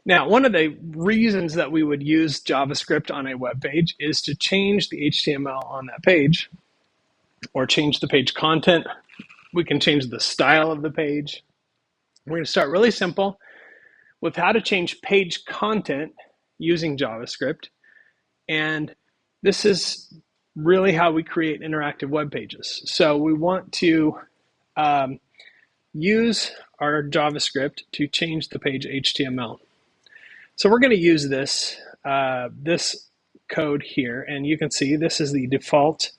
Now, one of the reasons that we would use JavaScript on a web page is to change the HTML on that page or change the page content. We can change the style of the page. We're going to start really simple with how to change page content using JavaScript. And this is really how we create interactive web pages. So we want to use our JavaScript to change the page HTML. So we're going to use this code here, and you can see this is the default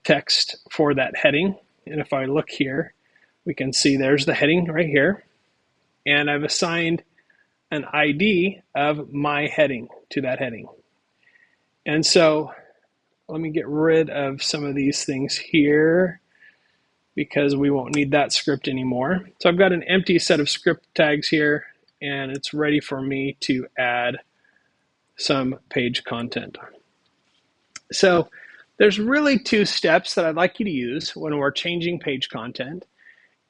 text for that heading. And if I look here, we can see there's the heading right here, and I've assigned an ID of my heading to that heading. And so let me get rid of some of these things here because we won't need that script anymore. So I've got an empty set of script tags here, and it's ready for me to add some page content. So there's really two steps that I'd like you to use when we're changing page content.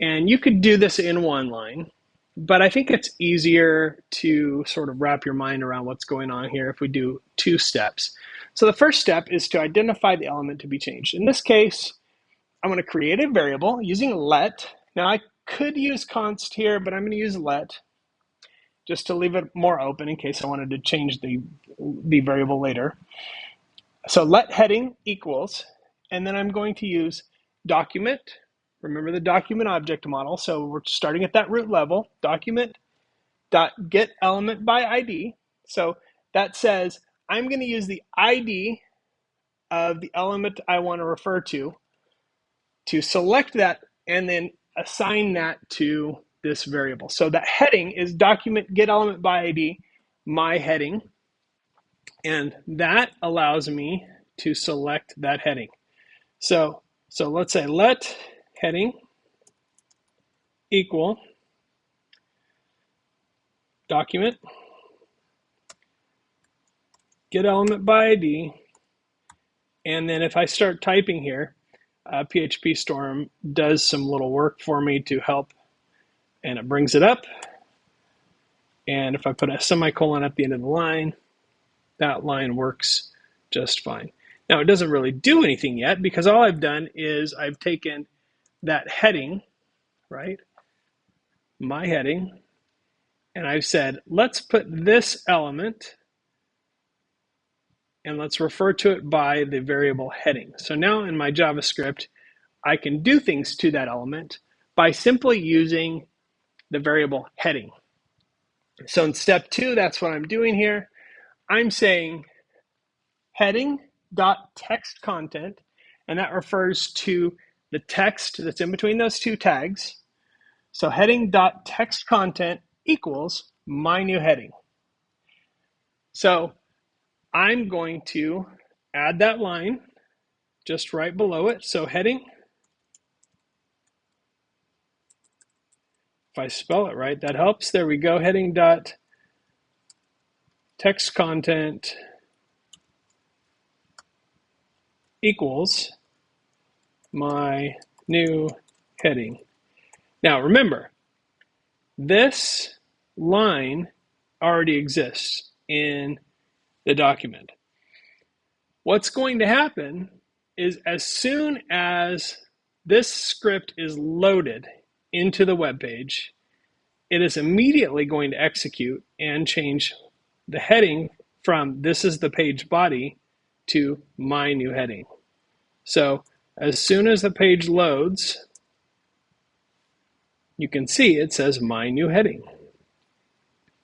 And you could do this in one line, but I think it's easier to sort of wrap your mind around what's going on here if we do two steps. So the first step is to identify the element to be changed. In this case, I'm going to create a variable using let. Now I could use const here, but I'm going to use let just to leave it more open in case I wanted to change the variable later. So let heading equals, and then I'm going to use document. Remember the document object model, so we're starting at that root level, document.getElementById. So that says I'm going to use the ID of the element I want to refer to select that and then assign that to this variable. So that heading is document.getElementById, my heading, and that allows me to select that heading. So let's say let heading equal document getElementById, and then if I start typing here, PHP Storm does some little work for me to help, and it brings it up. And if I put a semicolon at the end of the line, that line works just fine. Now it doesn't really do anything yet because all I've done is I've taken that heading, right, my heading, and I've said, let's put this element and let's refer to it by the variable heading. So now in my JavaScript, I can do things to that element by simply using the variable heading. So in step 2, that's what I'm doing here. I'm saying heading.textContent, and that refers to the text that's in between those two tags. So heading.textContent equals my new heading. So I'm going to add that line just right below it. So heading, if I spell it right, that helps. There we go. Heading.textContent equals my new heading. Now remember, this line already exists in the document. What's going to happen is as soon as this script is loaded into the web page, it is immediately going to execute and change the heading from this is the page body to my new heading. So as soon as the page loads, you can see it says my new heading.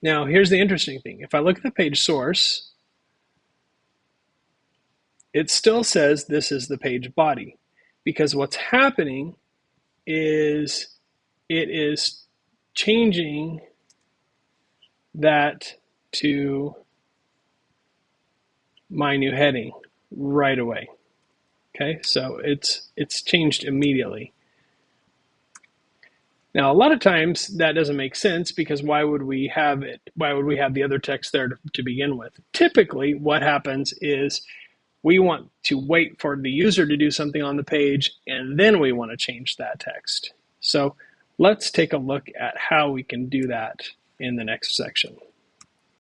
Now here's the interesting thing. If I look at the page source, it still says this is the page body, because what's happening is it is changing that to my new heading right away. Okay, so it's changed immediately. Now, a lot of times that doesn't make sense because why would we have it? Why would we have the other text there to begin with? Typically, what happens is we want to wait for the user to do something on the page, and then we want to change that text. So let's take a look at how we can do that in the next section.